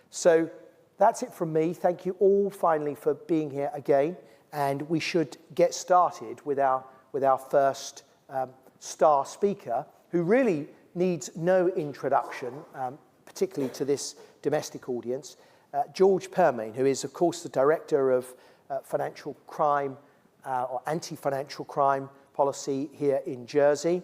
So that's it from me. Thank you all finally for being here again. And we should get started with our first star speaker, who really needs no introduction, particularly to this domestic audience. George Pearmain, who is, of course, the Director of Financial Crime or Anti-Financial Crime Policy here in Jersey.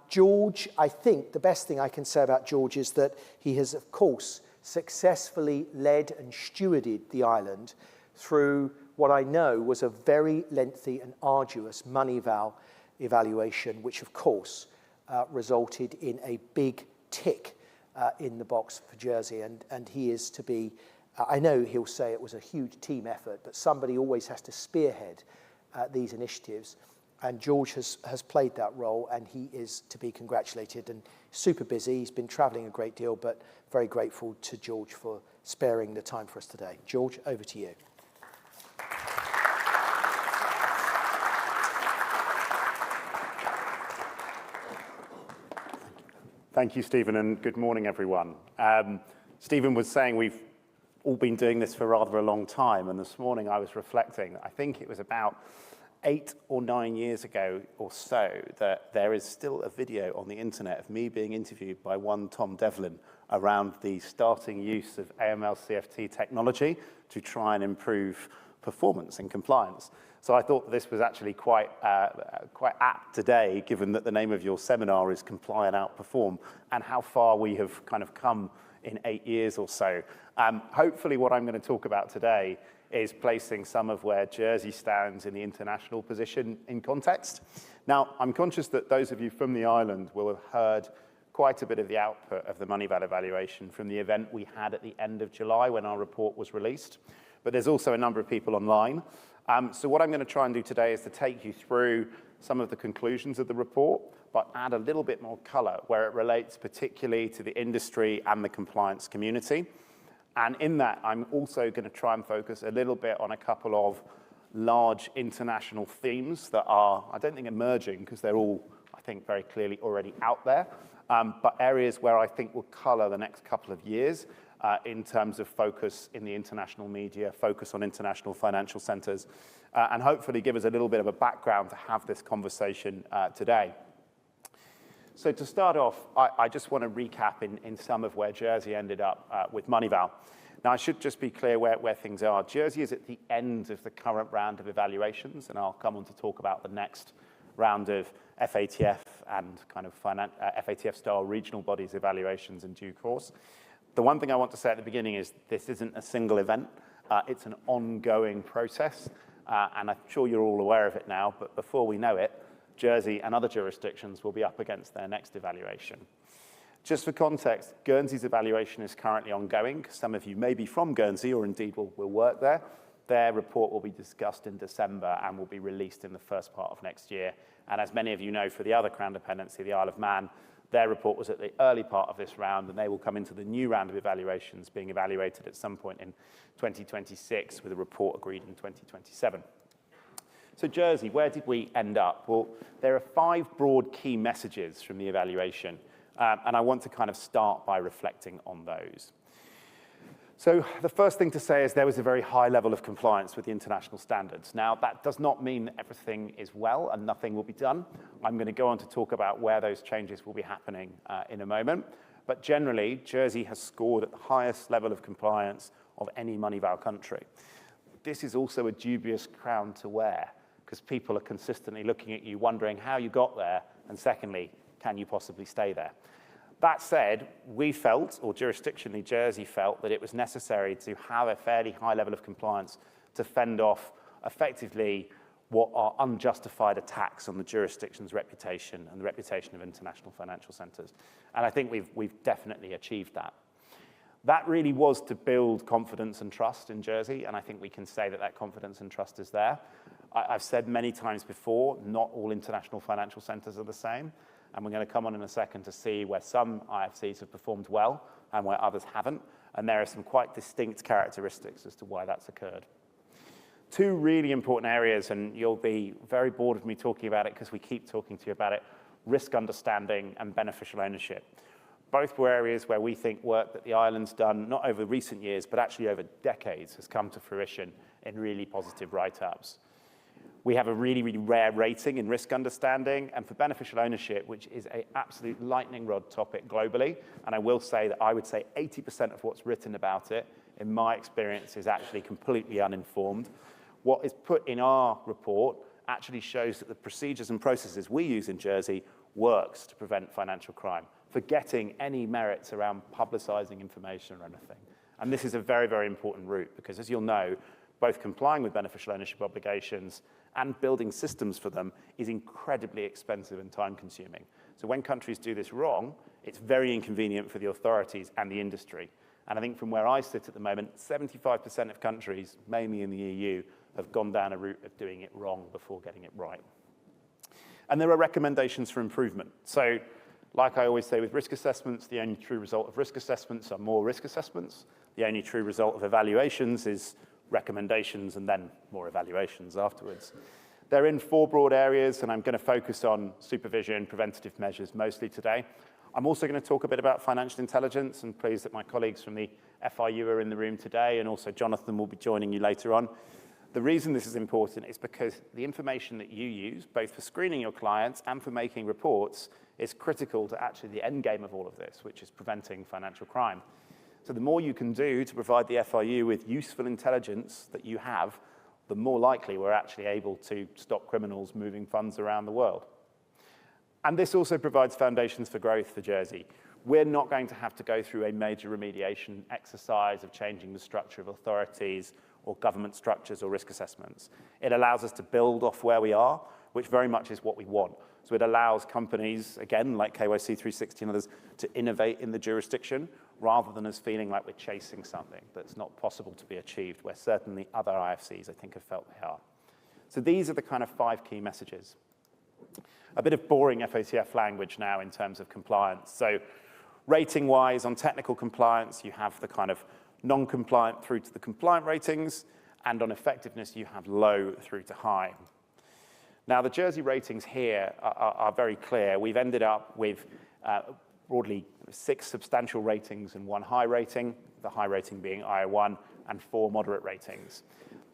George, I think the best thing I can say about George is that he has, of course, successfully led and stewarded the island through what I know was a very lengthy and arduous MONEYVAL evaluation, which, of course, resulted in a big tick in the box for Jersey. And he is to be, I know he'll say it was a huge team effort, but somebody always has to spearhead these initiatives. And George has played that role, and he is to be congratulated and super busy. He's been traveling a great deal, but very grateful to George for sparing the time for us today. George, over to you. Thank you, Stephen, and good morning, everyone. Stephen was saying we've all been doing this for rather a long time, and this morning I was reflecting, I think it was about 8 or 9 years ago or so, that there is still a video on the internet of me being interviewed by one Tom Devlin around the starting use of AML CFT technology to try and improve performance and compliance. So I thought this was actually quite apt today, given that the name of your seminar is Comply and Outperform, and how far we have kind of come in 8 years or so. Hopefully what I'm going to talk about today is placing some of where Jersey stands in the international position in context. Now, I'm conscious that those of you from the island will have heard quite a bit of the output of the MONEYVAL evaluation from the event we had at the end of July when our report was released. But there's also a number of people online. So what I'm going to try and do today is to take you through some of the conclusions of the report, but add a little bit more color where it relates particularly to the industry and the compliance community. And in that, I'm also going to try and focus a little bit on a couple of large international themes that are, I don't think emerging, because they're all, I think, very clearly already out there, but areas where I think will color the next couple of years in terms of focus in the international media, focus on international financial centers, and hopefully give us a little bit of a background to have this conversation today. So to start off, I just want to recap in some of where Jersey ended up with MONEYVAL. Now, I should just be clear where things are. Jersey is at the end of the current round of evaluations, and I'll come on to talk about the next round of FATF and kind of FATF-style regional bodies evaluations in due course. The one thing I want to say at the beginning is this isn't a single event. It's an ongoing process, and I'm sure you're all aware of it now, but before we know it, Jersey and other jurisdictions will be up against their next evaluation. Just for context, Guernsey's evaluation is currently ongoing. Some of you may be from Guernsey or indeed will work there. Their report will be discussed in December and will be released in the first part of next year. And as many of you know, for the other Crown dependency, the Isle of Man, their report was at the early part of this round, and they will come into the new round of evaluations being evaluated at some point in 2026 with a report agreed in 2027. So Jersey, where did we end up? Well, there are 5 broad key messages from the evaluation, and I want to kind of start by reflecting on those. So the first thing to say is there was a very high level of compliance with the international standards. Now, that does not mean that everything is well and nothing will be done. I'm going to go on to talk about where those changes will be happening in a moment. But generally, Jersey has scored at the highest level of compliance of any MONEYVAL country. This is also a dubious crown to wear, because people are consistently looking at you, wondering how you got there, and secondly, can you possibly stay there? That said, we felt, or jurisdictionally Jersey felt, that it was necessary to have a fairly high level of compliance to fend off effectively what are unjustified attacks on the jurisdiction's reputation and the reputation of international financial centers. And I think we've definitely achieved that. That really was to build confidence and trust in Jersey, and I think we can say that that confidence and trust is there. I've said many times before, not all international financial centers are the same, and we're going to come on in a second to see where some IFCs have performed well and where others haven't, and there are some quite distinct characteristics as to why that's occurred. 2 really important areas, and you'll be very bored of me talking about it because we keep talking to you about it: risk understanding and beneficial ownership. Both were areas where we think work that the island's done, not over recent years, but actually over decades, has come to fruition in really positive write-ups. We have a really, really rare rating in risk understanding and for beneficial ownership, which is an absolute lightning rod topic globally. And I will say that I would say 80% of what's written about it, in my experience, is actually completely uninformed. What is put in our report actually shows that the procedures and processes we use in Jersey works to prevent financial crime, forgetting any merits around publicizing information or anything. And this is a very, very important route because, as you'll know, both complying with beneficial ownership obligations and building systems for them is incredibly expensive and time-consuming. So when countries do this wrong, it's very inconvenient for the authorities and the industry. And I think from where I sit at the moment, 75% of countries, mainly in the EU, have gone down a route of doing it wrong before getting it right. And there are recommendations for improvement. So, like I always say with risk assessments, the only true result of risk assessments are more risk assessments. The only true result of evaluations is recommendations and then more evaluations afterwards. They're in 4 broad areas, and I'm going to focus on supervision, preventative measures mostly today. I'm also going to talk a bit about financial intelligence, and pleased that my colleagues from the FIU are in the room today, and also Jonathan will be joining you later on. The reason this is important is because the information that you use, both for screening your clients and for making reports, is critical to actually the end game of all of this, which is preventing financial crime. So the more you can do to provide the FIU with useful intelligence that you have, the more likely we're actually able to stop criminals moving funds around the world. And this also provides foundations for growth for Jersey. We're not going to have to go through a major remediation exercise of changing the structure of authorities or government structures or risk assessments. It allows us to build off where we are, which very much is what we want. So it allows companies, again, like KYC 360 and others, to innovate in the jurisdiction rather than us feeling like we're chasing something that's not possible to be achieved, where certainly other IFCs, I think, have felt they are. So these are the kind of 5 key messages. A bit of boring FATF language now in terms of compliance. So rating-wise, on technical compliance, you have the kind of non-compliant through to the compliant ratings, and on effectiveness, you have low through to high. Now, the Jersey ratings here are very clear. We've ended up with broadly 6 substantial ratings and 1 high rating, the high rating being IO1, and 4 moderate ratings.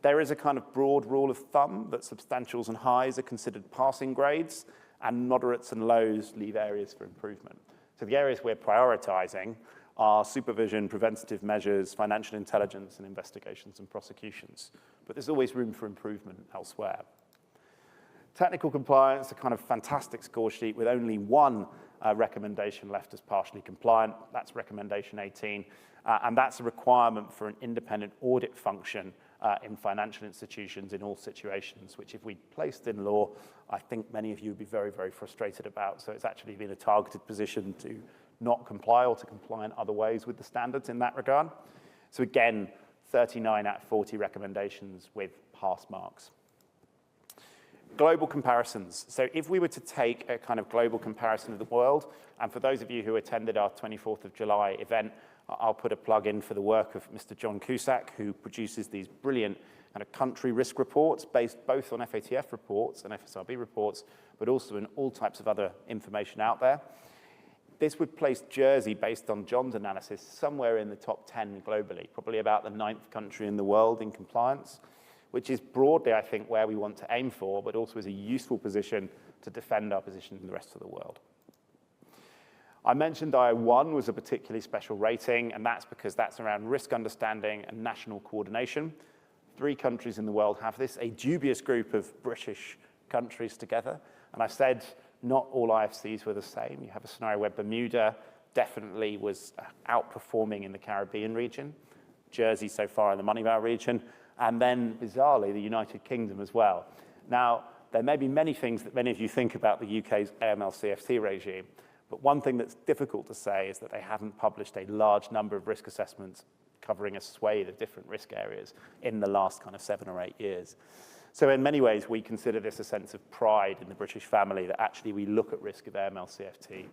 There is a kind of broad rule of thumb that substantials and highs are considered passing grades, and moderates and lows leave areas for improvement. So the areas we're prioritizing are supervision, preventative measures, financial intelligence, and investigations and prosecutions. But there's always room for improvement elsewhere. Technical compliance, a kind of fantastic score sheet with only 1 recommendation left as partially compliant. That's recommendation 18. And that's a requirement for an independent audit function in financial institutions in all situations, which if we placed in law, I think many of you would be very, very frustrated about. So it's actually been a targeted position to not comply or to comply in other ways with the standards in that regard. So again, 39 out of 40 recommendations with pass marks. Global comparisons. So if we were to take a kind of global comparison of the world, and for those of you who attended our 24th of July event, I'll put a plug in for the work of Mr. John Cusack, who produces these brilliant kind of country risk reports based both on FATF reports and FSRB reports, but also in all types of other information out there. This would place Jersey, based on John's analysis, somewhere in the top 10 globally, probably about the 9th country in the world in compliance, which is broadly, I think, where we want to aim for, but also is a useful position to defend our position in the rest of the world. I mentioned IO1 was a particularly special rating, and that's because that's around risk understanding and national coordination. 3 countries in the world have this, a dubious group of British countries together. And I said not all IFCs were the same. You have a scenario where Bermuda definitely was outperforming in the Caribbean region, Jersey so far in the MONEYVAL region, and then, bizarrely, the United Kingdom as well. Now, there may be many things that many of you think about the UK's AML CFT regime, but one thing that's difficult to say is that they haven't published a large number of risk assessments covering a swathe of different risk areas in the last kind of 7 or 8 years. So in many ways, we consider this a sense of pride in the British family that actually we look at risk of AML CFT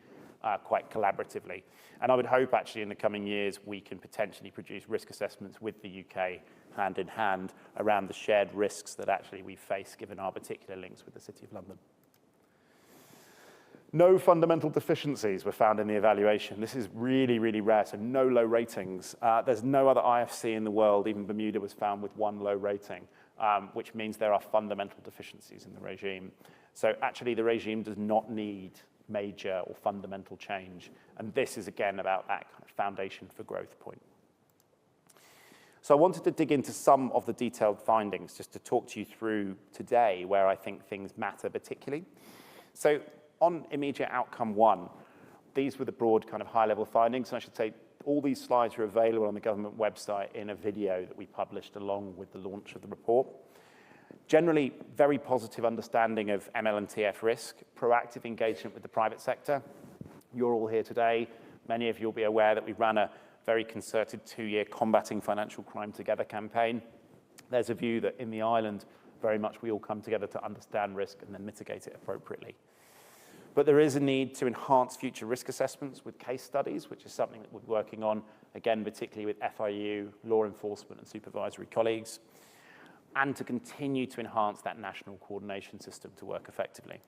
quite collaboratively. And I would hope actually in the coming years we can potentially produce risk assessments with the UK hand in hand around the shared risks that actually we face given our particular links with the City of London. No fundamental deficiencies were found in the evaluation. This is really, really rare, so no low ratings. There's no other IFC in the world, even Bermuda was found with one low rating, which means there are fundamental deficiencies in the regime. So actually the regime does not need major or fundamental change. And this is again about that kind of foundation for growth point. So I wanted to dig into some of the detailed findings just to talk to you through today where I think things matter particularly. So on immediate outcome 1, these were the broad kind of high-level findings. And I should say all these slides are available on the government website in a video that we published along with the launch of the report. Generally, very positive understanding of ML and TF risk, proactive engagement with the private sector. You're all here today. Many of you will be aware that we ran a very concerted 2-year Combating Financial Crime Together campaign. There's a view that in the island, very much we all come together to understand risk and then mitigate it appropriately. But there is a need to enhance future risk assessments with case studies, which is something that we're working on, again, particularly with FIU, law enforcement and supervisory colleagues, and to continue to enhance that national coordination system to work effectively.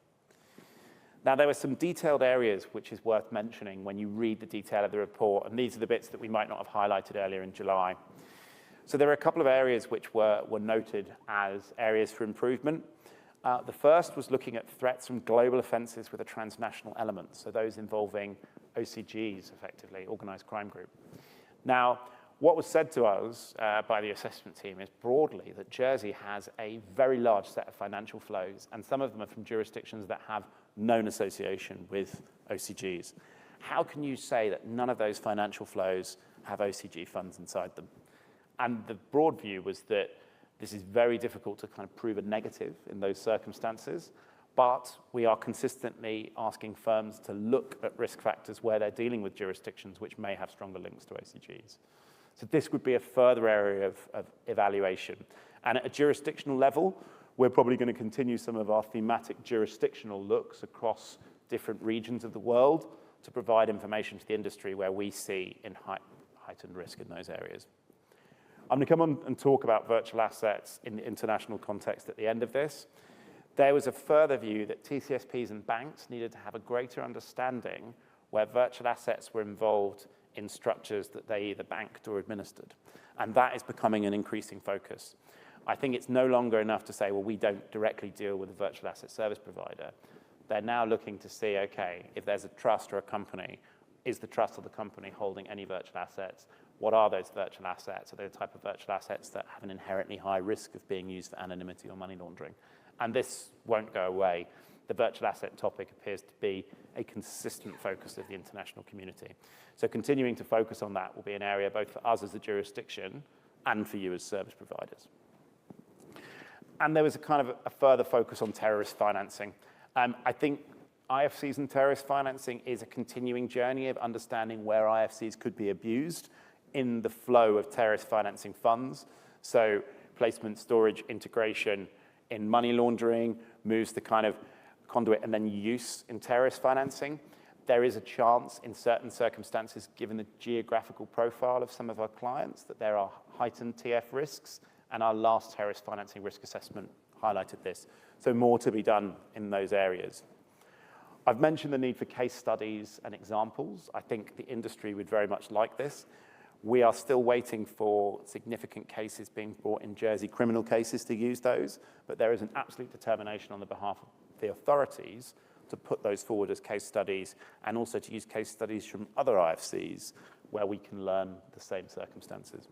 Now, there were some detailed areas which is worth mentioning when you read the detail of the report, and these are the bits that we might not have highlighted earlier in July. So there are a couple of areas which were noted as areas for improvement. The first was looking at threats from global offences with a transnational element, so those involving OCGs, effectively, organised crime group. Now, what was said to us by the assessment team is broadly that Jersey has a very large set of financial flows, and some of them are from jurisdictions that have known association with OCGs. How can you say that none of those financial flows have OCG funds inside them? And the broad view was that this is very difficult to kind of prove a negative in those circumstances, but we are consistently asking firms to look at risk factors where they're dealing with jurisdictions which may have stronger links to OCGs. So this would be a further area of evaluation. And at a jurisdictional level, we're probably going to continue some of our thematic jurisdictional looks across different regions of the world to provide information to the industry where we see heightened risk in those areas. I'm going to come on and talk about virtual assets in the international context at the end of this. There was a further view that TCSPs and banks needed to have a greater understanding where virtual assets were involved in structures that they either banked or administered. And that is becoming an increasing focus. I think it's no longer enough to say, well, we don't directly deal with a virtual asset service provider. They're now looking to see, okay, if there's a trust or a company, is the trust of the company holding any virtual assets? What are those virtual assets? Are they the type of virtual assets that have an inherently high risk of being used for anonymity or money laundering? And this won't go away. The virtual asset topic appears to be a consistent focus of the international community. So continuing to focus on that will be an area both for us as a jurisdiction and for you as service providers. And there was a kind of a further focus on terrorist financing. I think IFCs and terrorist financing is a continuing journey of understanding where IFCs could be abused in the flow of terrorist financing funds. So placement, storage, integration in money laundering moves the kind of conduit and then use in terrorist financing. There is a chance in certain circumstances, given the geographical profile of some of our clients, that there are heightened TF risks, and our last terrorist financing risk assessment highlighted this. So more to be done in those areas. I've mentioned the need for case studies and examples. I think the industry would very much like this. We are still waiting for significant cases being brought in Jersey, criminal cases, to use those, but there is an absolute determination on the behalf of the authorities to put those forward as case studies and also to use case studies from other IFCs where we can learn the same circumstances.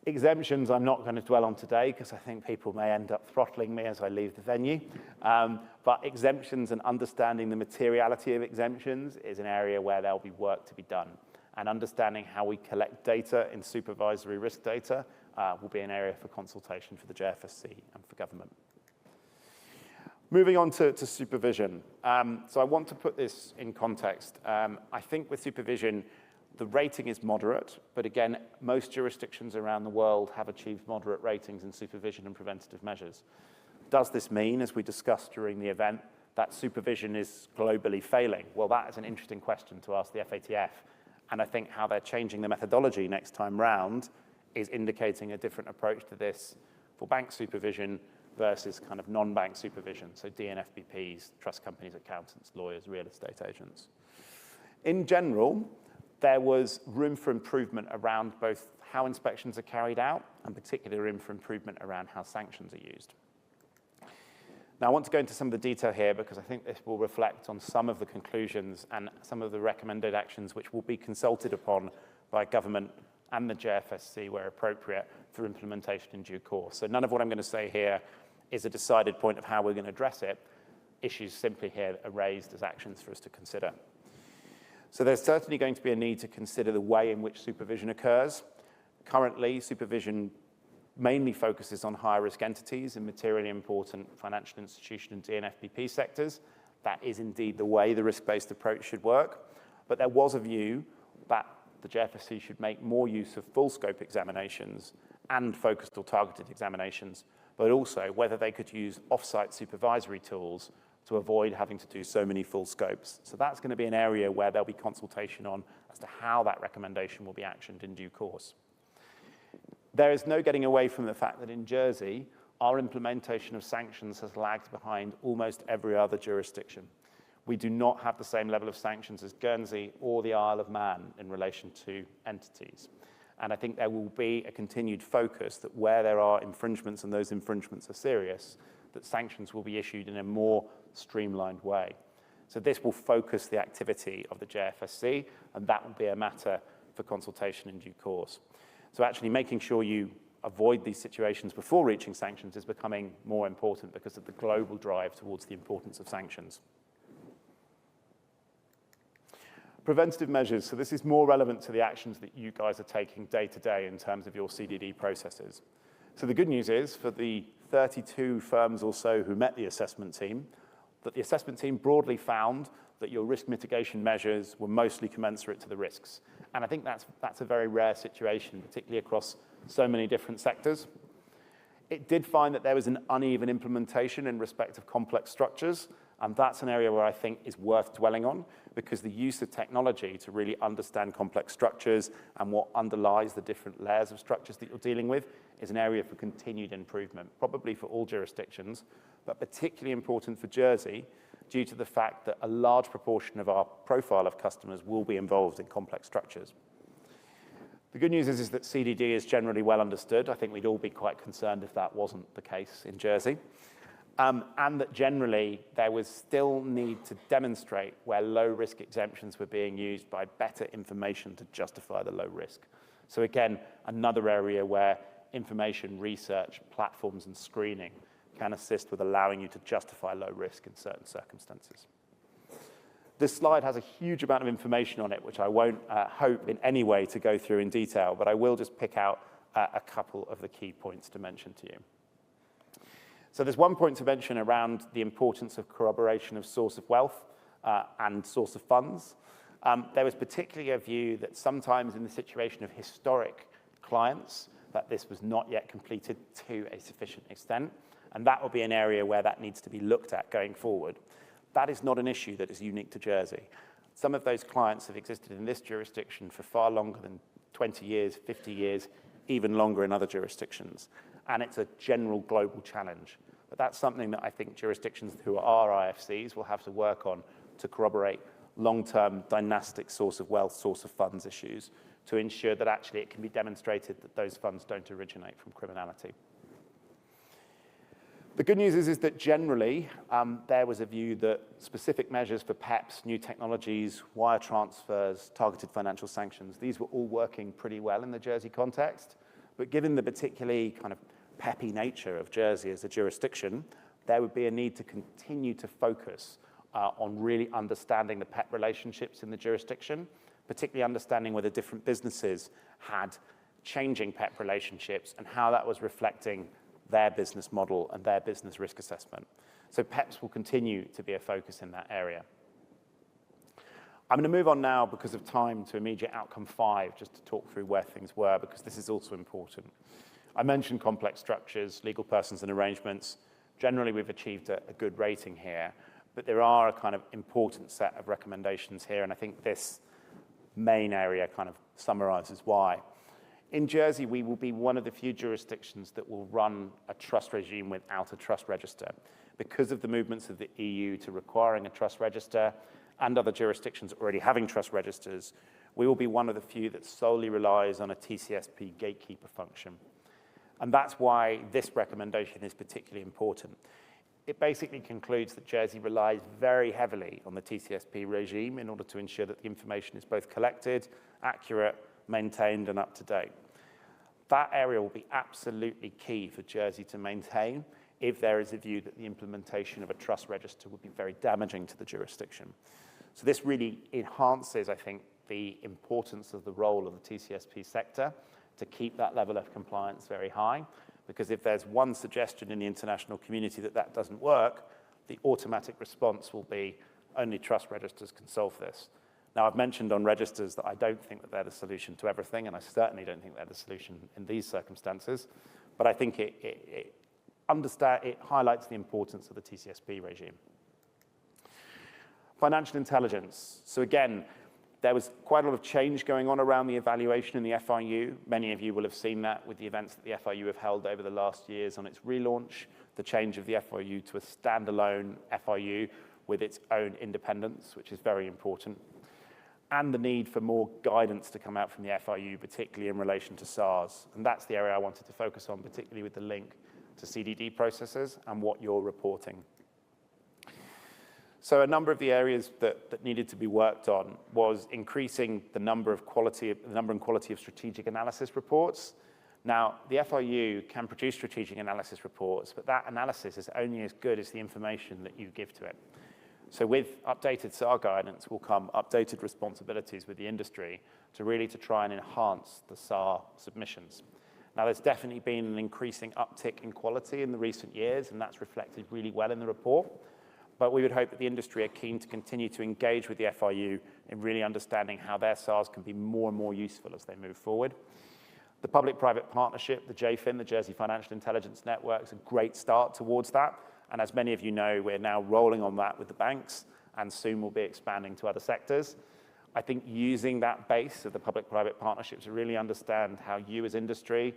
Exemptions I'm not going to dwell on today because I think people may end up throttling me as I leave the venue. But exemptions and understanding the materiality of exemptions is an area where there'll be work to be done. And understanding how we collect data in supervisory risk data will be an area for consultation for the JFSC and for government. Moving on to supervision. So I want to put this in context. I think with supervision, the rating is moderate, but again, most jurisdictions around the world have achieved moderate ratings in supervision and preventative measures. Does this mean, as we discussed during the event, that supervision is globally failing? Well, that is an interesting question to ask the FATF, and I think how they're changing the methodology next time round is indicating a different approach to this for bank supervision versus kind of non-bank supervision, so DNFBPs, trust companies, accountants, lawyers, real estate agents. In general, there was room for improvement around both how inspections are carried out and particularly room for improvement around how sanctions are used. Now, I want to go into some of the detail here because I think this will reflect on some of the conclusions and some of the recommended actions which will be consulted upon by government and the JFSC where appropriate for implementation in due course. So none of what I'm going to say here is a decided point of how we're going to address it. Issues simply here are raised as actions for us to consider. So there's certainly going to be a need to consider the way in which supervision occurs. Currently, supervision mainly focuses on higher-risk entities in materially important financial institution and DNFBP sectors. That is indeed the way the risk-based approach should work. But there was a view that the JFSC should make more use of full-scope examinations and focused or targeted examinations, but also whether they could use off-site supervisory tools to avoid having to do so many full scopes. So that's going to be an area where there'll be consultation on as to how that recommendation will be actioned in due course. There is no getting away from the fact that in Jersey, our implementation of sanctions has lagged behind almost every other jurisdiction. We do not have the same level of sanctions as Guernsey or the Isle of Man in relation to entities. And I think there will be a continued focus that where there are infringements and those infringements are serious, that sanctions will be issued in a more streamlined way. So this will focus the activity of the JFSC, and that will be a matter for consultation in due course. So actually making sure you avoid these situations before reaching sanctions is becoming more important because of the global drive towards the importance of sanctions. Preventative measures. So this is more relevant to the actions that you guys are taking day to day in terms of your CDD processes. So the good news is for the 32 firms or so who met the assessment team, that the assessment team broadly found that your risk mitigation measures were mostly commensurate to the risks. And I think that's a very rare situation, particularly across so many different sectors. It did find that there was an uneven implementation in respect of complex structures, and that's an area where I think is worth dwelling on, because the use of technology to really understand complex structures and what underlies the different layers of structures that you're dealing with is an area for continued improvement, probably for all jurisdictions, but particularly important for Jersey, due to the fact that a large proportion of our profile of customers will be involved in complex structures. The good news is that CDD is generally well understood. I think we'd all be quite concerned if that wasn't the case in Jersey. And that generally there was still need to demonstrate where low-risk exemptions were being used by better information to justify the low risk. So again, another area where information, research, platforms, and screening can assist with allowing you to justify low risk in certain circumstances. This slide has a huge amount of information on it, which I won't hope in any way to go through in detail, but I will just pick out a couple of the key points to mention to you. So there's one point to mention around the importance of corroboration of source of wealth and source of funds. There was particularly a view that sometimes in the situation of historic clients, that this was not yet completed to a sufficient extent. And that will be an area where that needs to be looked at going forward. That is not an issue that is unique to Jersey. Some of those clients have existed in this jurisdiction for far longer than 20 years, 50 years, even longer in other jurisdictions. And it's a general global challenge. But that's something that I think jurisdictions who are IFCs will have to work on to corroborate long-term dynastic source of wealth, source of funds issues to ensure that actually it can be demonstrated that those funds don't originate from criminality. The good news is that generally there was a view that specific measures for PEPs, new technologies, wire transfers, targeted financial sanctions, these were all working pretty well in the Jersey context. But given the particularly kind of peppy nature of Jersey as a jurisdiction, there would be a need to continue to focus on really understanding the PEP relationships in the jurisdiction, particularly understanding whether different businesses had changing PEP relationships and how that was reflecting their business model and their business risk assessment. So PEPs will continue to be a focus in that area. I'm going to move on now, because of time, to immediate outcome 5, just to talk through where things were, because this is also important. I mentioned complex structures, legal persons and arrangements. Generally, we've achieved a good rating here, but there are a kind of important set of recommendations here, and I think this main area kind of summarizes why. In Jersey, we will be one of the few jurisdictions that will run a trust regime without a trust register. Because of the movements of the EU to requiring a trust register and other jurisdictions already having trust registers, we will be one of the few that solely relies on a TCSP gatekeeper function. And that's why this recommendation is particularly important. It basically concludes that Jersey relies very heavily on the TCSP regime in order to ensure that the information is both collected, accurate, maintained, and up to date. That area will be absolutely key for Jersey to maintain if there is a view that the implementation of a trust register would be very damaging to the jurisdiction. So this really enhances, I think, the importance of the role of the TCSP sector to keep that level of compliance very high, because if there's one suggestion in the international community that that doesn't work, the automatic response will be only trust registers can solve this. Now, I've mentioned on registers that I don't think that they're the solution to everything, and I certainly don't think they're the solution in these circumstances, but I think it highlights the importance of the TCSP regime. Financial intelligence. So again, there was quite a lot of change going on around the evaluation in the FIU. Many of you will have seen that with the events that the FIU have held over the last years on its relaunch, the change of the FIU to a standalone FIU with its own independence, which is very important, and the need for more guidance to come out from the FIU, particularly in relation to SARS. And that's the area I wanted to focus on, particularly with the link to CDD processes and what you're reporting. So a number of the areas that needed to be worked on was increasing the number and quality of strategic analysis reports. Now, the FIU can produce strategic analysis reports, but that analysis is only as good as the information that you give to it. So with updated SAR guidance will come updated responsibilities with the industry to really try and enhance the SAR submissions. Now, there's definitely been an increasing uptick in quality in the recent years, and that's reflected really well in the report. But we would hope that the industry are keen to continue to engage with the FIU in really understanding how their SARs can be more and more useful as they move forward. The public-private partnership, the JFIN, the Jersey Financial Intelligence Network, is a great start towards that. And as many of you know, we're now rolling on that with the banks, and soon we'll be expanding to other sectors. I think using that base of the public-private partnership to really understand how you as industry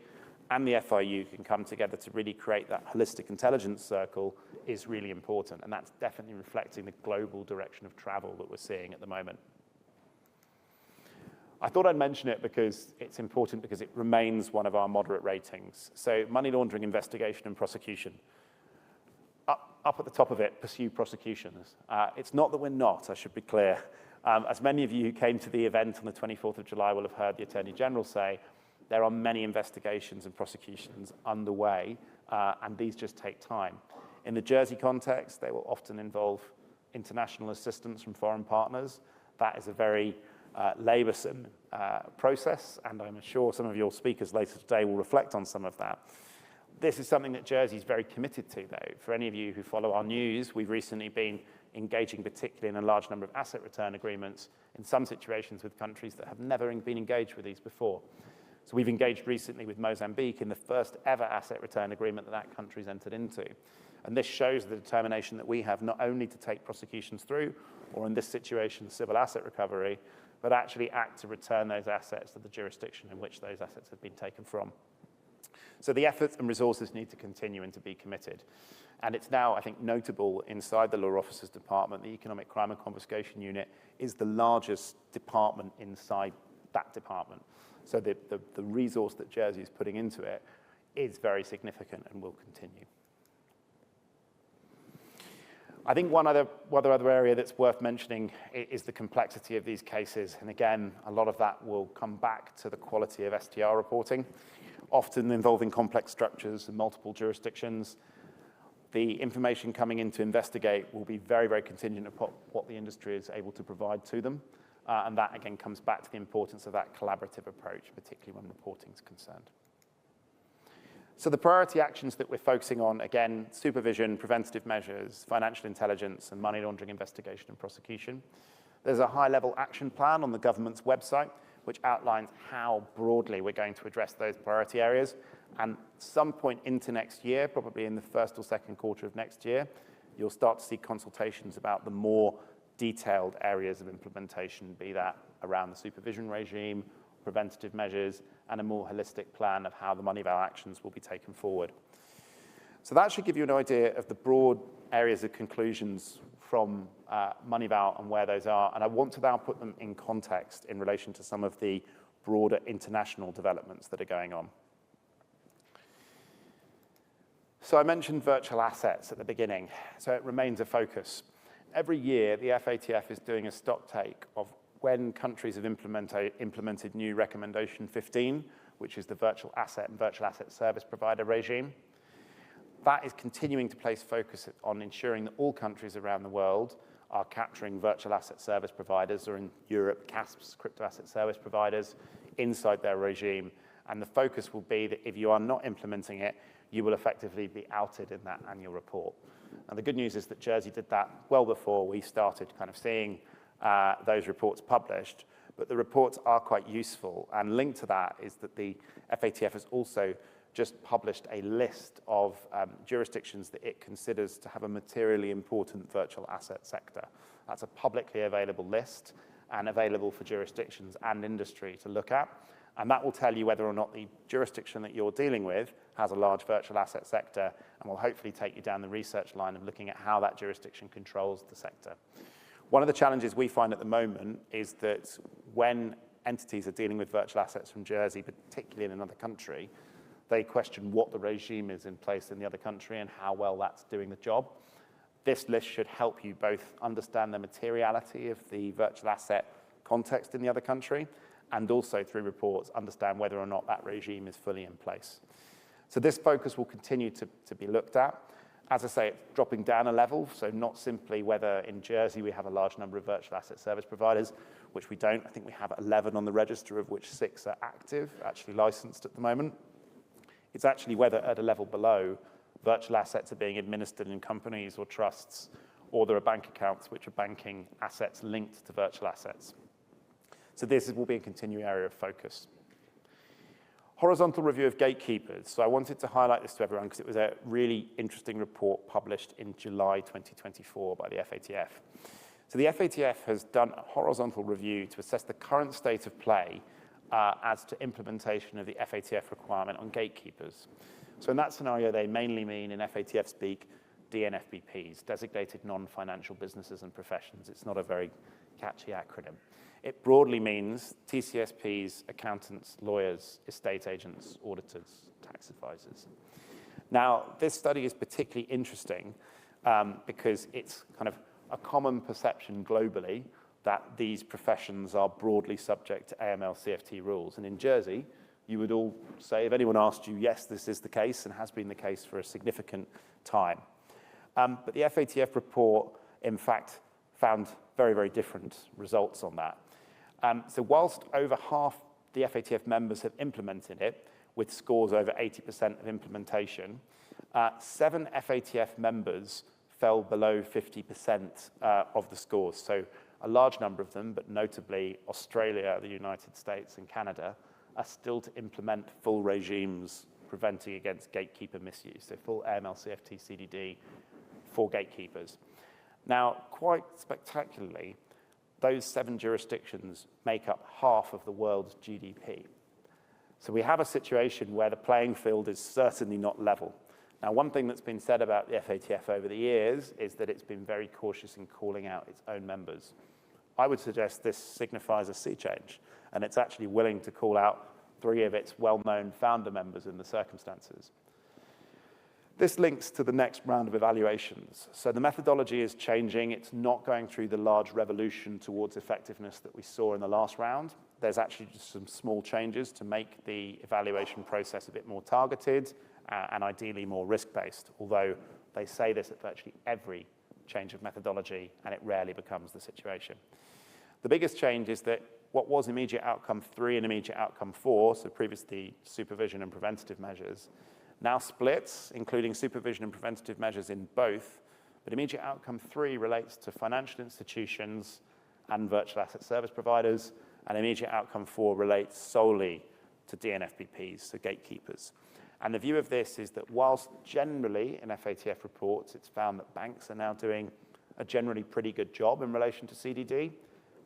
and the FIU can come together to really create that holistic intelligence circle is really important. And that's definitely reflecting the global direction of travel that we're seeing at the moment. I thought I'd mention it because it's important because it remains one of our moderate ratings. So money laundering investigation and prosecution. Up at the top of it, pursue prosecutions. It's not that we're not, I should be clear. As many of you who came to the event on the 24th of July will have heard the Attorney General say, there are many investigations and prosecutions underway, and these just take time. In the Jersey context, they will often involve international assistance from foreign partners. That is a very laboursome process, and I'm sure some of your speakers later today will reflect on some of that. This is something that Jersey is very committed to, though. For any of you who follow our news, we've recently been engaging particularly in a large number of asset return agreements in some situations with countries that have never been engaged with these before. So we've engaged recently with Mozambique in the first ever asset return agreement that country's entered into. And this shows the determination that we have not only to take prosecutions through, or in this situation, civil asset recovery, but actually act to return those assets to the jurisdiction in which those assets have been taken from. So the efforts and resources need to continue and to be committed. And it's now, I think, notable inside the Law Officers Department, the Economic Crime and Confiscation Unit is the largest department inside that department. So the resource that Jersey is putting into it is very significant and will continue. I think one other area that's worth mentioning is the complexity of these cases. And again, a lot of that will come back to the quality of STR reporting, often involving complex structures and multiple jurisdictions. The information coming in to investigate will be very, very contingent upon what the industry is able to provide to them. And that, again, comes back to the importance of that collaborative approach, particularly when reporting is concerned. So the priority actions that we're focusing on, again, supervision, preventative measures, financial intelligence, and money laundering investigation and prosecution. There's a high-level action plan on the government's website, which outlines how broadly we're going to address those priority areas. And some point into next year, probably in the first or second quarter of next year, you'll start to see consultations about the more detailed areas of implementation, be that around the supervision regime, preventative measures, and a more holistic plan of how the MONEYVAL actions will be taken forward. So that should give you an idea of the broad areas of conclusions from MONEYVAL and where those are. And I want to now put them in context in relation to some of the broader international developments that are going on. So I mentioned virtual assets at the beginning, so it remains a focus. Every year, the FATF is doing a stock take of when countries have implemented new Recommendation 15, which is the virtual asset and virtual asset service provider regime. That is continuing to place focus on ensuring that all countries around the world are capturing virtual asset service providers, or in Europe, CASPs, crypto asset service providers, inside their regime. And the focus will be that if you are not implementing it, you will effectively be outed in that annual report. And the good news is that Jersey did that well before we started kind of seeing those reports published. But the reports are quite useful. And linked to that is that the FATF has also just published a list of jurisdictions that it considers to have a materially important virtual asset sector. That's a publicly available list and available for jurisdictions and industry to look at. And that will tell you whether or not the jurisdiction that you're dealing with has a large virtual asset sector, and will hopefully take you down the research line of looking at how that jurisdiction controls the sector. One of the challenges we find at the moment is that when entities are dealing with virtual assets from Jersey, particularly in another country, they question what the regime is in place in the other country and how well that's doing the job. This list should help you both understand the materiality of the virtual asset context in the other country, and also through reports understand whether or not that regime is fully in place. So this focus will continue to be looked at. As I say, it's dropping down a level, so not simply whether in Jersey we have a large number of virtual asset service providers, which we don't. I think we have 11 on the register, of which 6 are active, actually licensed at the moment. It's actually whether at a level below, virtual assets are being administered in companies or trusts, or there are bank accounts which are banking assets linked to virtual assets. So this will be a continuing area of focus. Horizontal review of gatekeepers. So I wanted to highlight this to everyone because it was a really interesting report published in July 2024 by the FATF. So the FATF has done a horizontal review to assess the current state of play as to implementation of the FATF requirement on gatekeepers. So in that scenario, they mainly mean, in FATF speak, DNFBPs, designated non-financial businesses and professions. It's not a very catchy acronym. It broadly means TCSPs, accountants, lawyers, estate agents, auditors, tax advisors. Now, this study is particularly interesting because it's kind of a common perception globally that these professions are broadly subject to AML CFT rules. And in Jersey, you would all say, if anyone asked you, yes, this is the case and has been the case for a significant time. But the FATF report, in fact, found very, very different results on that. So whilst over half the FATF members have implemented it, with scores over 80% of implementation, 7 FATF members fell below 50% of the scores. So a large number of them, but notably Australia, the United States, and Canada, are still to implement full regimes preventing against gatekeeper misuse, so full AML, CFT, CDD for gatekeepers. Now, quite spectacularly, those 7 jurisdictions make up half of the world's GDP. So we have a situation where the playing field is certainly not level. Now, one thing that's been said about the FATF over the years is that it's been very cautious in calling out its own members. I would suggest this signifies a sea change, and it's actually willing to call out 3 of its well-known founder members in the circumstances. This links to the next round of evaluations. So the methodology is changing. It's not going through the large revolution towards effectiveness that we saw in the last round. There's actually just some small changes to make the evaluation process a bit more targeted and ideally more risk-based, although they say this at virtually every change of methodology, and it rarely becomes the situation. The biggest change is that what was immediate outcome 3 and immediate outcome 4, so previously supervision and preventative measures, now splits, including supervision and preventative measures in both, but immediate outcome 3 relates to financial institutions and virtual asset service providers, and immediate outcome 4 relates solely to DNFBPs, so gatekeepers. And the view of this is that whilst generally in FATF reports it's found that banks are now doing a generally pretty good job in relation to CDD,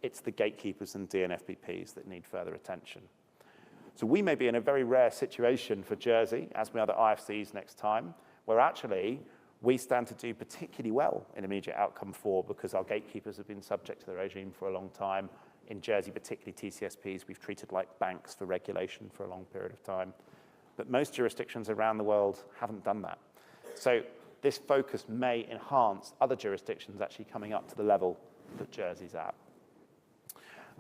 it's the gatekeepers and DNFBPs that need further attention. So we may be in a very rare situation for Jersey, as we are the IFCs next time, where actually we stand to do particularly well in immediate outcome 4 because our gatekeepers have been subject to the regime for a long time. In Jersey, particularly TCSPs, we've treated like banks for regulation for a long period of time. But most jurisdictions around the world haven't done that. So this focus may enhance other jurisdictions actually coming up to the level that Jersey's at.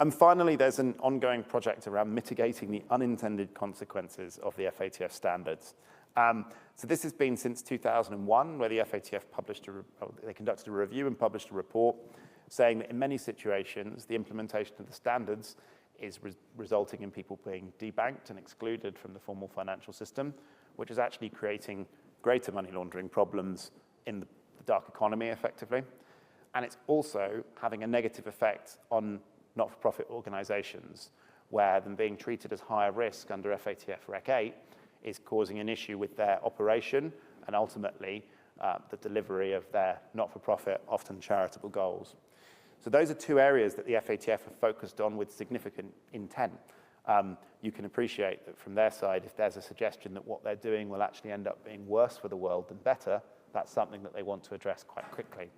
And finally, there's an ongoing project around mitigating the unintended consequences of the FATF standards. So this has been since 2001, where the FATF they conducted a review and published a report saying that in many situations, the implementation of the standards is resulting in people being debanked and excluded from the formal financial system, which is actually creating greater money laundering problems in the dark economy, effectively. And it's also having a negative effect on not-for-profit organizations, where them being treated as higher risk under FATF Rec 8 is causing an issue with their operation and ultimately the delivery of their not-for-profit, often charitable goals. So those are two areas that the FATF have focused on with significant intent. You can appreciate that from their side, if there's a suggestion that what they're doing will actually end up being worse for the world than better, that's something that they want to address quite quickly.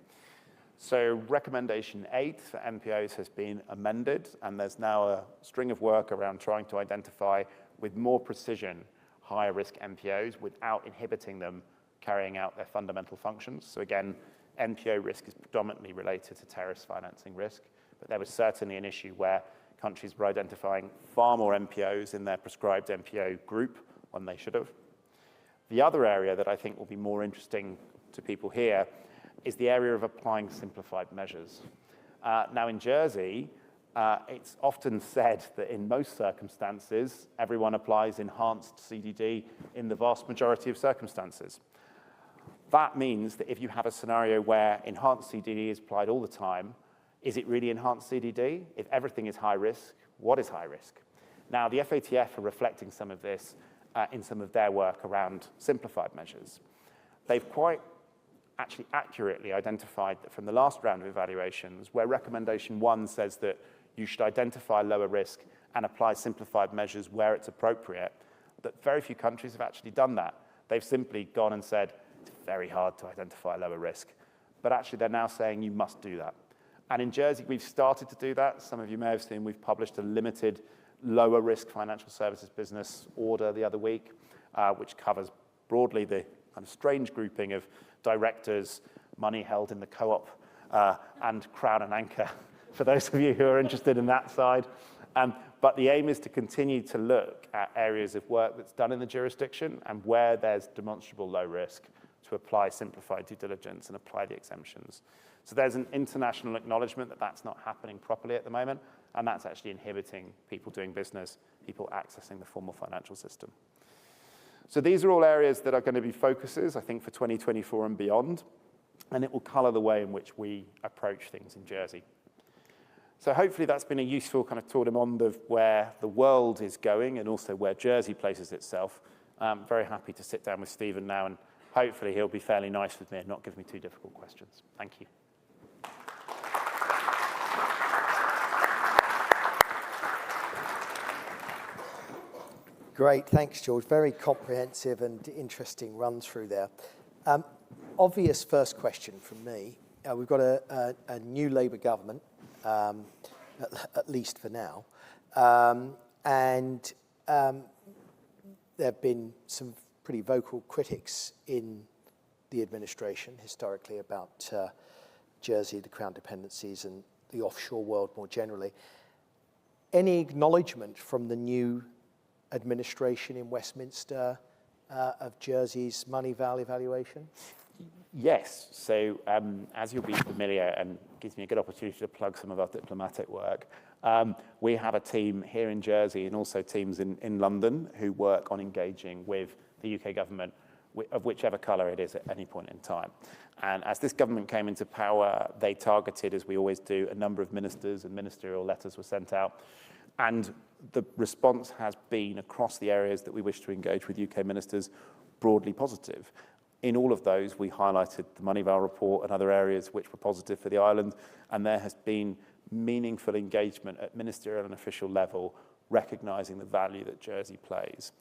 So recommendation 8 for MPOs has been amended, and there's now a string of work around trying to identify with more precision higher risk MPOs without inhibiting them carrying out their fundamental functions. So again, MPO risk is predominantly related to terrorist financing risk, but there was certainly an issue where countries were identifying far more MPOs in their prescribed MPO group than they should have. The other area that I think will be more interesting to people here is the area of applying simplified measures. Now in Jersey, it's often said that in most circumstances, everyone applies enhanced CDD in the vast majority of circumstances. That means that if you have a scenario where enhanced CDD is applied all the time, is it really enhanced CDD? If everything is high risk, what is high risk? Now, the FATF are reflecting some of this in some of their work around simplified measures. They've quite actually accurately identified that from the last round of evaluations, where recommendation 1 says that you should identify lower risk and apply simplified measures where it's appropriate, that very few countries have actually done that. They've simply gone and said, it's very hard to identify lower risk. But actually, they're now saying you must do that. And in Jersey, we've started to do that. Some of you may have seen we've published a limited lower risk financial services business order the other week, which covers broadly the kind of strange grouping of directors, money held in the co-op, and Crown and Anchor, for those of you who are interested in that side. But the aim is to continue to look at areas of work that's done in the jurisdiction and where there's demonstrable low risk to apply simplified due diligence and apply the exemptions. So there's an international acknowledgement that that's not happening properly at the moment, and that's actually inhibiting people doing business, people accessing the formal financial system. So these are all areas that are going to be focuses, I think, for 2024 and beyond, and it will color the way in which we approach things in Jersey. So hopefully that's been a useful kind of tour de monde of where the world is going and also where Jersey places itself. I'm very happy to sit down with Stephen now, and hopefully he'll be fairly nice with me and not give me too difficult questions. Thank you. Great, thanks, George. Very comprehensive and interesting run through there. Obvious first question from me. We've got a new Labour government, at least for now, and there have been some pretty vocal critics in the administration historically about Jersey, the Crown dependencies, and the offshore world more generally. Any acknowledgement from the new administration in Westminster of Jersey's MONEYVAL evaluation? Yes. So as you'll be familiar, and gives me a good opportunity to plug some of our diplomatic work, we have a team here in Jersey and also teams in London who work on engaging with the UK government of whichever colour it is at any point in time. And as this government came into power, they targeted, as we always do, a number of ministers, and ministerial letters were sent out. And the response has been, across the areas that we wish to engage with UK ministers, broadly positive. In all of those, we highlighted the MONEYVAL report and other areas which were positive for the island, and there has been meaningful engagement at ministerial and official level recognizing the value that Jersey plays.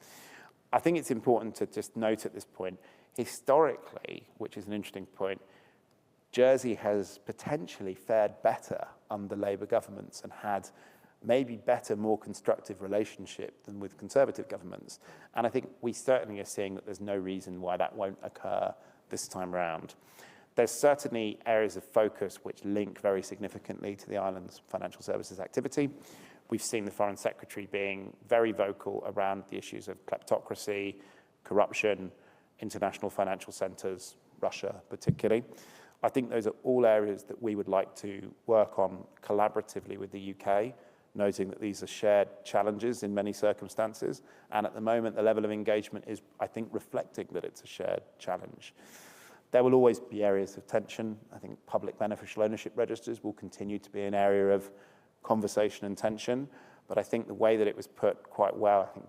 I think it's important to just note at this point, historically, which is an interesting point, Jersey has potentially fared better under Labour governments and had maybe better, more constructive relationship than with Conservative governments. And I think we certainly are seeing that there's no reason why that won't occur this time round. There's certainly areas of focus which link very significantly to the island's financial services activity. We've seen the Foreign Secretary being very vocal around the issues of kleptocracy, corruption, international financial centres, Russia particularly. I think those are all areas that we would like to work on collaboratively with the UK, noting that these are shared challenges in many circumstances. And at the moment, the level of engagement is, I think, reflecting that it's a shared challenge. There will always be areas of tension. I think public beneficial ownership registers will continue to be an area of conversation and tension. But I think the way that it was put quite well, I think,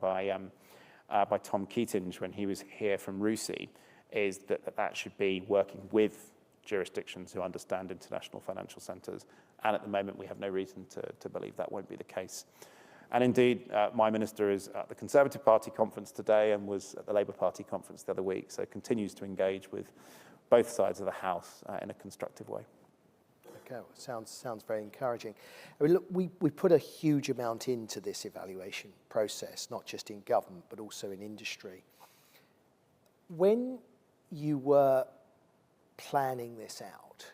by Tom Keatinge when he was here from RUSI, is that should be working with jurisdictions who understand international financial centres. And at the moment, we have no reason to believe that won't be the case. And indeed, my minister is at the Conservative Party conference today and was at the Labour Party conference the other week, so continues to engage with both sides of the House in a constructive way. Okay, well, sounds very encouraging. I mean, look, we put a huge amount into this evaluation process, not just in government, but also in industry. When you were planning this out,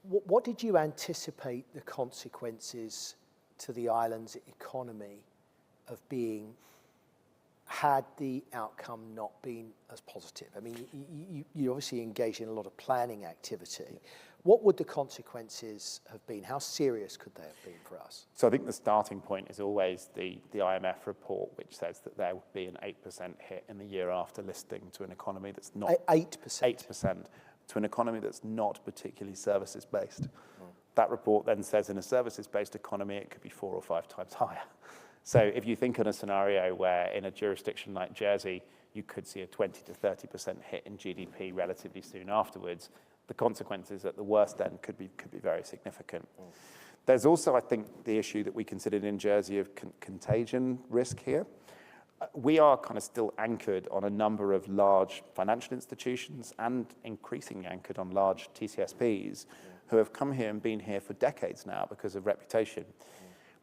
what did you anticipate the consequences to the island's economy of being had the outcome not been as positive? I mean, you obviously engaged in a lot of planning activity. What would the consequences have been? How serious could they have been for us? So I think the starting point is always the IMF report, which says that there would be an 8% hit in the year after listing to an economy that's not... 8%? 8% to an economy that's not particularly services-based. That report then says in a services-based economy, it could be 4 or 5 times higher. So if you think in a scenario where in a jurisdiction like Jersey, you could see a 20 to 30% hit in GDP relatively soon afterwards, the consequences at the worst end could be very significant. There's also, I think, the issue that we considered in Jersey of contagion risk here. We are kind of still anchored on a number of large financial institutions and increasingly anchored on large TCSPs who have come here and been here for decades now because of reputation.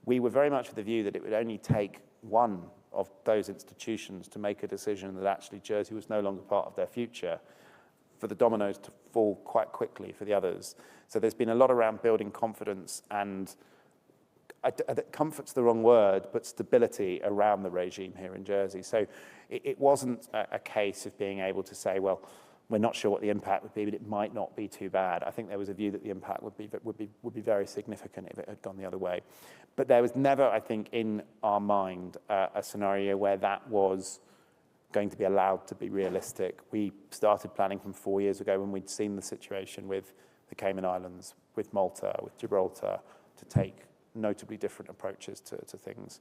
We were very much of the view that it would only take one of those institutions to make a decision that actually Jersey was no longer part of their future for the dominoes to fall quite quickly for the others. So there's been a lot around building confidence and comfort's the wrong word, but stability around the regime here in Jersey. So it wasn't a case of being able to say, well, we're not sure what the impact would be, but it might not be too bad. I think there was a view that the impact would be very significant if it had gone the other way. But there was never, I think, in our mind, a scenario where that was going to be allowed to be realistic. We started planning from 4 years ago when we'd seen the situation with the Cayman Islands, with Malta, with Gibraltar, to take notably different approaches to things,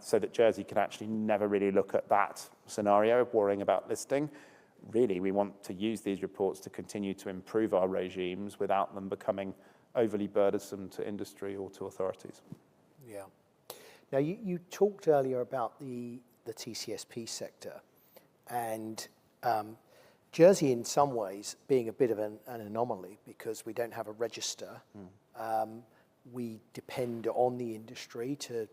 so that Jersey can actually never really look at that scenario of worrying about listing. Really, we want to use these reports to continue to improve our regimes without them becoming overly burdensome to industry or to authorities. Yeah. Now, you talked earlier about the TCSP sector, and Jersey in some ways being a bit of an anomaly because we don't have a register. We depend on the industry to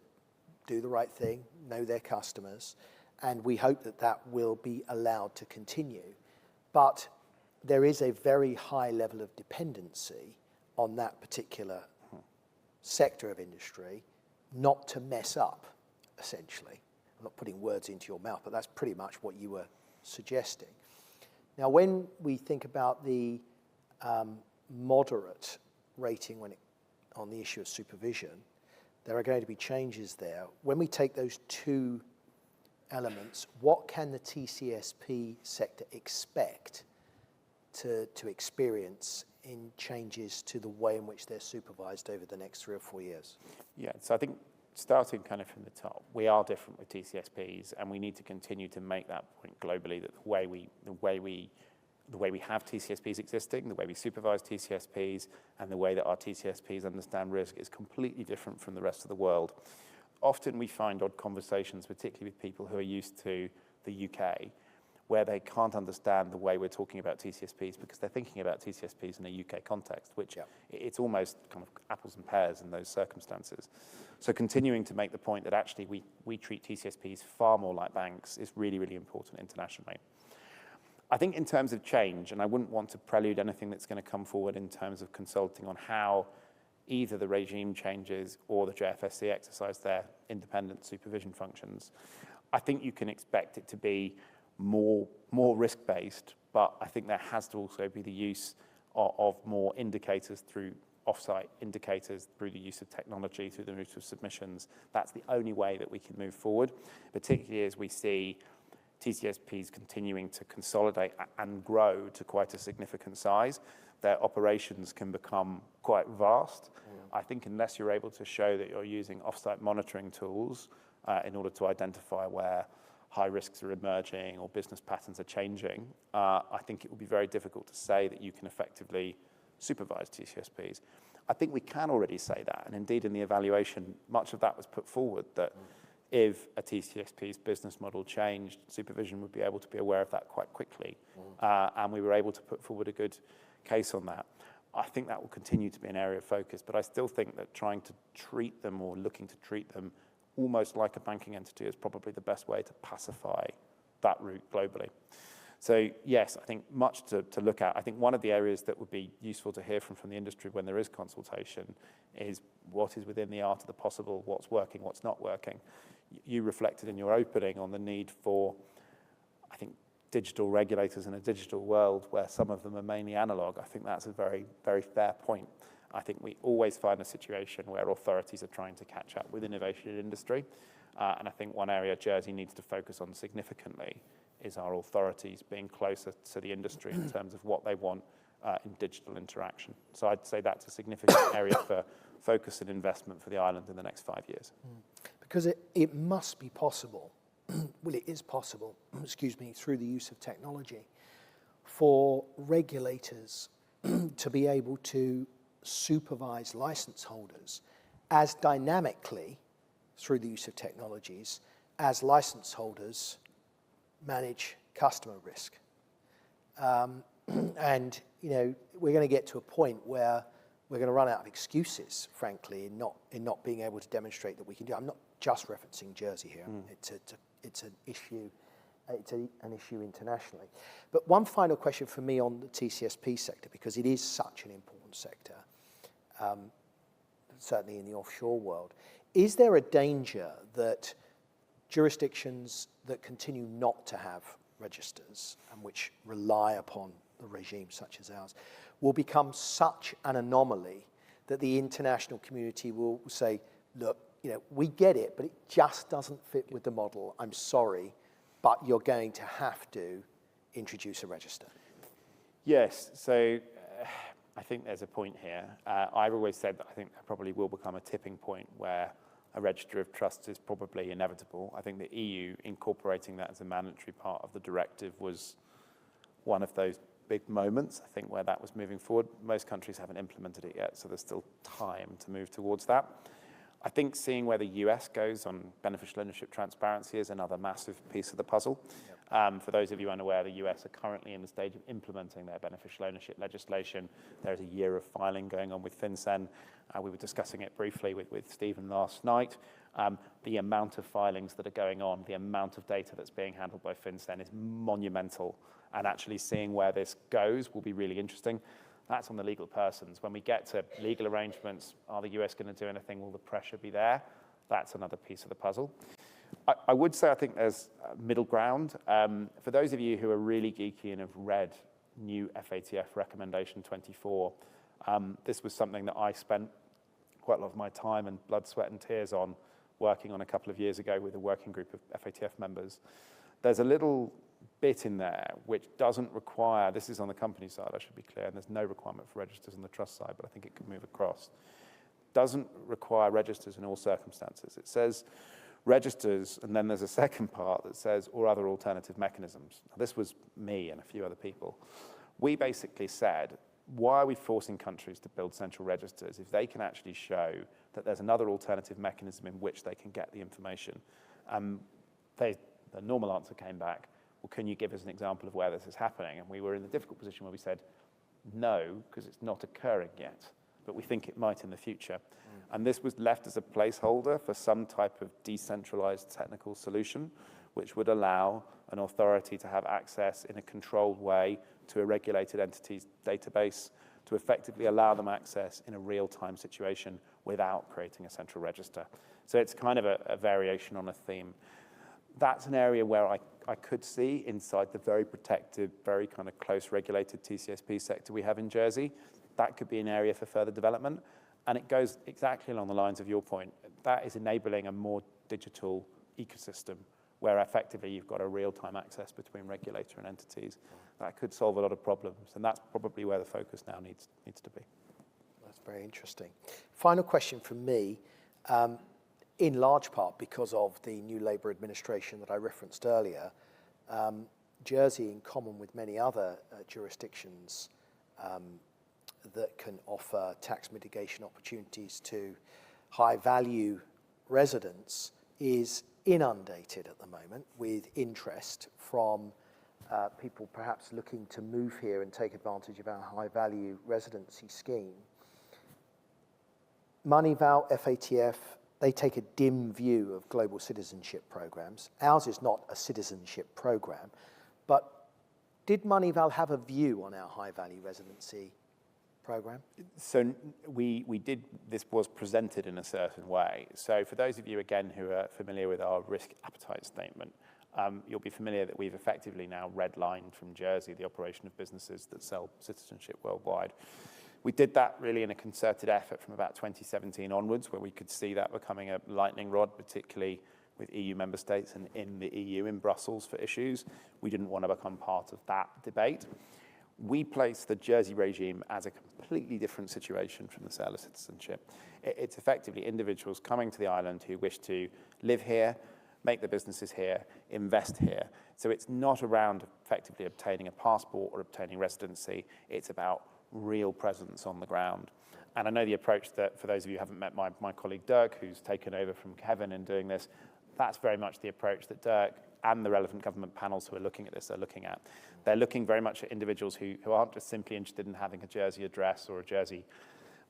do the right thing, know their customers, and we hope that that will be allowed to continue. But there is a very high level of dependency on that particular sector of industry not to mess up, essentially. I'm not putting words into your mouth, but that's pretty much what you were suggesting. Now, when we think about the moderate rating on the issue of supervision, there are going to be changes there. When we take those two elements, what can the TCSP sector expect to experience in changes to the way in which they're supervised over the next 3 or 4 years? Yeah, so I think starting kind of from the top, we are different with TCSPs, and we need to continue to make that point globally, that the way we have TCSPs existing, the way we supervise TCSPs, and the way that our TCSPs understand risk is completely different from the rest of the world. often we find odd conversations, particularly with people who are used to the UK, where they can't understand the way we're talking about TCSPs because they're thinking about TCSPs in a UK context, which it's almost kind of apples and pears in those circumstances. So continuing to make the point that actually we treat TCSPs far more like banks is really, really important internationally. I think in terms of change, and I wouldn't want to prelude anything that's going to come forward in terms of consulting on how either the regime changes or the JFSC exercise their independent supervision functions, I think you can expect it to be more risk-based, but I think there has to also be the use of more indicators through off-site indicators, through the use of technology, through the use of submissions. That's the only way that we can move forward, particularly as we see TCSPs continuing to consolidate and grow to quite a significant size. Their operations can become quite vast. I think unless you're able to show that you're using off-site monitoring tools in order to identify where high risks are emerging or business patterns are changing, I think it will be very difficult to say that you can effectively supervise TCSPs. I think we can already say that, and indeed in the evaluation, much of that was put forward that if a TCSP's business model changed, supervision would be able to be aware of that quite quickly, and we were able to put forward a good case on that. I think that will continue to be an area of focus, but I still think that trying to treat them or looking to treat them almost like a banking entity is probably the best way to pacify that route globally. So yes, I think much to look at. I think one of the areas that would be useful to hear from the industry when there is consultation is what is within the art of the possible, what's working, what's not working. You reflected in your opening on the need for, I think, digital regulators in a digital world where some of them are mainly analog. I think that's a very, very fair point. I think we always find a situation where authorities are trying to catch up with innovation in industry. And I think one area Jersey needs to focus on significantly is our authorities being closer to the industry in terms of what they want in digital interaction. So I'd say that's a significant area for focus and investment for the island in the next 5 years. Because it must be possible, well, it is possible, excuse me, through the use of technology, for regulators to be able to supervise license holders as dynamically through the use of technologies as license holders manage customer risk. And, you know, we're going to get to a point where we're going to run out of excuses, frankly, in not being able to demonstrate that we can do. I'm not just referencing Jersey here. It's an issue. It's an issue internationally. But one final question for me on the TCSP sector, because it is such an important sector, certainly in the offshore world. Is there a danger that jurisdictions that continue not to have registers and which rely upon the regime such as ours will become such an anomaly that the international community will say, look, you know, we get it, but it just doesn't fit with the model. I'm sorry, but you're going to have to introduce a register? Yes, so I think there's a point here. I've always said that I think there probably will become a tipping point where a register of trusts is probably inevitable. I think the EU incorporating that as a mandatory part of the directive was one of those big moments, I think, where that was moving forward. Most countries haven't implemented it yet, so there's still time to move towards that. I think seeing where the US goes on beneficial ownership transparency is another massive piece of the puzzle. For those of you unaware, the US are currently in the stage of implementing their beneficial ownership legislation. There's a year of filing going on with FinCEN. We were discussing it briefly with Stephen last night. The amount of filings that are going on, the amount of data that's being handled by FinCEN is monumental. And actually seeing where this goes will be really interesting. That's on the legal persons. When we get to legal arrangements, are the US going to do anything? Will the pressure be there? That's another piece of the puzzle. I would say I think there's middle ground. For those of you who are really geeky and have read new FATF Recommendation 24, this was something that I spent quite a lot of my time and blood, sweat and tears on working on a couple of years ago with a working group of FATF members. There's a little bit in there which doesn't require, this is on the company side, I should be clear, and there's no requirement for registers on the trust side, but I think it could move across. Doesn't require registers in all circumstances. It says registers, and then there's a second part that says, or other alternative mechanisms. Now, this was me and a few other people. We basically said, why are we forcing countries to build central registers if they can actually show that there's another alternative mechanism in which they can get the information. The normal answer came back, well, can you give us an example of where this is happening? And we were in the difficult position where we said, no, because it's not occurring yet, but we think it might in the future. And this was left as a placeholder for some type of decentralized technical solution, which would allow an authority to have access in a controlled way to a regulated entity's database, to effectively allow them access in a real-time situation without creating a central register. So it's kind of a variation on a theme. That's an area where I could see inside the very protected, very kind of close regulated TCSP sector we have in Jersey, that could be an area for further development. And it goes exactly along the lines of your point. That is enabling a more digital ecosystem where effectively you've got a real-time access between regulator and entities. That could solve a lot of problems. And that's probably where the focus now needs to be. That's very interesting. Final question from me. In large part because of the new Labour administration that I referenced earlier, Jersey, in common with many other jurisdictions that can offer tax mitigation opportunities to high-value residents, is inundated at the moment with interest from people perhaps looking to move here and take advantage of our high-value residency scheme. MONEYVAL, FATF, they take a dim view of global citizenship programs. Ours is not a citizenship program, but did MONEYVAL have a view on our high-value residency program? So we did, this was presented in a certain way. So for those of you, again, who are familiar with our risk appetite statement, you'll be familiar that we've effectively now redlined from Jersey the operation of businesses that sell citizenship worldwide. We did that really in a concerted effort from about 2017 onwards, where we could see that becoming a lightning rod, particularly with EU member states and in the EU in Brussels for issues. We didn't want to become part of that debate. We place the Jersey regime as a completely different situation from the sale of citizenship. It's effectively individuals coming to the island who wish to live here, make their businesses here, invest here. So it's not around effectively obtaining a passport or obtaining residency. It's about real presence on the ground. And I know the approach that, for those of you who haven't met my colleague Dirk, who's taken over from Kevin in doing this, that's very much the approach that Dirk and the relevant government panels who are looking at this are looking at. They're looking very much at individuals who aren't just simply interested in having a Jersey address or a Jersey,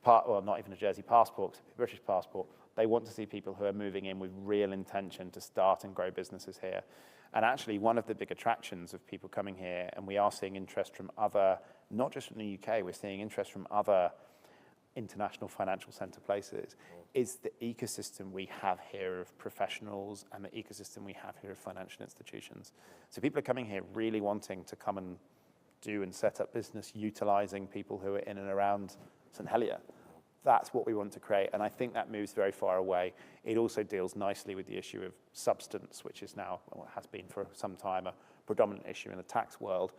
well, not even a Jersey passport, a British passport. They want to see people who are moving in with real intention to start and grow businesses here. And actually, one of the big attractions of people coming here, and we are seeing interest from other, not just from the UK, we're seeing interest from other international financial centre places, is the ecosystem we have here of professionals and the ecosystem we have here of financial institutions. So people are coming here really wanting to come and do and set up business utilising people who are in and around St Helier. That's what we want to create, and I think that moves very far away. It also deals nicely with the issue of substance, which is now, well, has been for some time, a predominant issue in the tax world.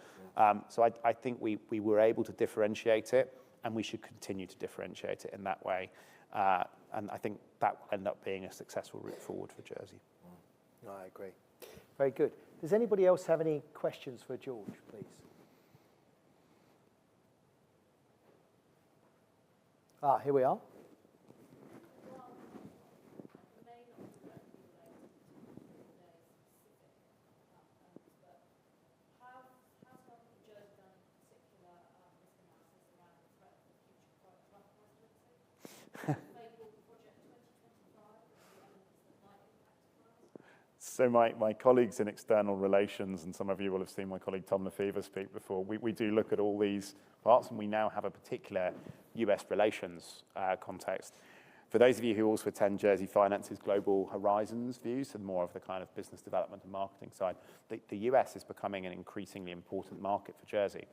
So I think we were able to differentiate it, and we should continue to differentiate it in that way. And I think that will end up being a successful route forward for Jersey. No, I agree. Very good. Does anybody else have any questions for George, please? Here we are. So my colleagues in external relations, and some of you will have seen my colleague Tom Lefevre speak before, we do look at all these parts, and we now have a particular US relations context. For those of you who also attend Jersey Finance's Global Horizons views, and more of the kind of business development and marketing side, the US is becoming an increasingly important market for Jersey.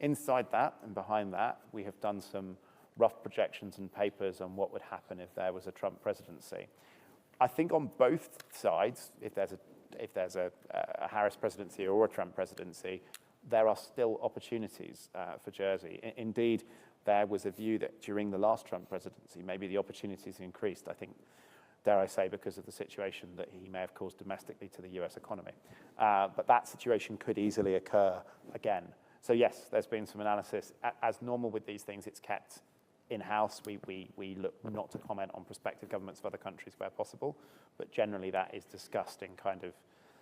Inside that and behind that, we have done some rough projections and papers on what would happen if there was a Trump presidency. I think on both sides, if there's a Harris presidency or a Trump presidency, there are still opportunities for Jersey. Indeed, there was a view that during the last Trump presidency, maybe the opportunities increased, I think, dare I say, because of the situation that he may have caused domestically to the US economy. But that situation could easily occur again. So yes, there's been some analysis. As normal with these things, it's kept in-house, we look not to comment on prospective governments of other countries where possible, but generally that is discussed in kind of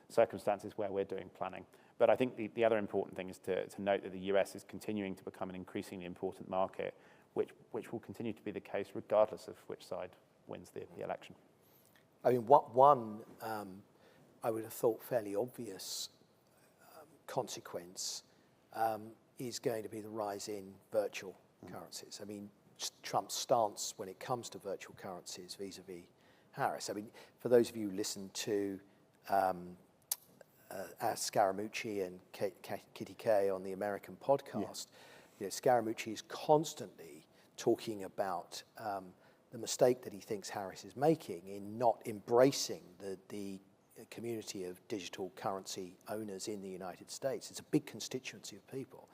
circumstances where we're doing planning. But I think the other important thing is to note that the US is continuing to become an increasingly important market, which will continue to be the case regardless of which side wins the election. I mean, one I would have thought fairly obvious consequence is going to be the rise in virtual currencies. I mean, Trump's stance when it comes to virtual currencies vis-a-vis Harris. I mean, for those of you who listen to Scaramucci and Kitty Kay on the American podcast, Scaramucci is constantly talking about the mistake that he thinks Harris is making in not embracing the community of digital currency owners in the United States. It's a big constituency of people.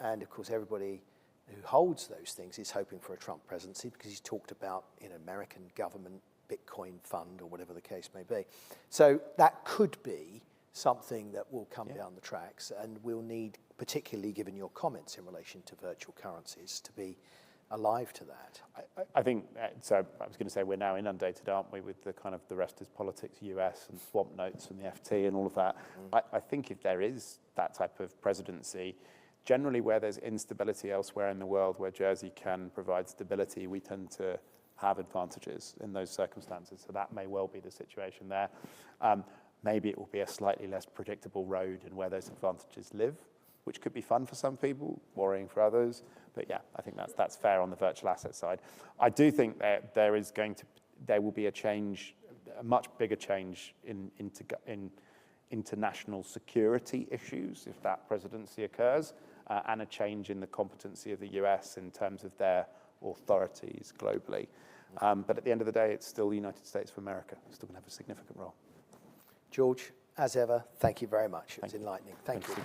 And of course, everybody who holds those things is hoping for a Trump presidency because he's talked about an American government Bitcoin fund or whatever the case may be. So that could be something that will come down the tracks, and we'll need, particularly given your comments in relation to virtual currencies, to be alive to that. I think, so I was going to say we're now inundated, aren't we, with the kind of the rest is politics US and swamp notes and the FT and all of that. I think if there is that type of presidency, generally where there's instability elsewhere in the world, where Jersey can provide stability, we tend to have advantages in those circumstances. So that may well be the situation there. Maybe it will be a slightly less predictable road and where those advantages live, which could be fun for some people, worrying for others. But yeah, I think that's fair on the virtual asset side. I do think that there will be a change, a much bigger change in international security issues if that presidency occurs, and a change in the competency of the US in terms of their authorities globally. But at the end of the day, it's still the United States of America. It's still going to have a significant role. George, as ever, thank you very much. It was enlightening. Thank you.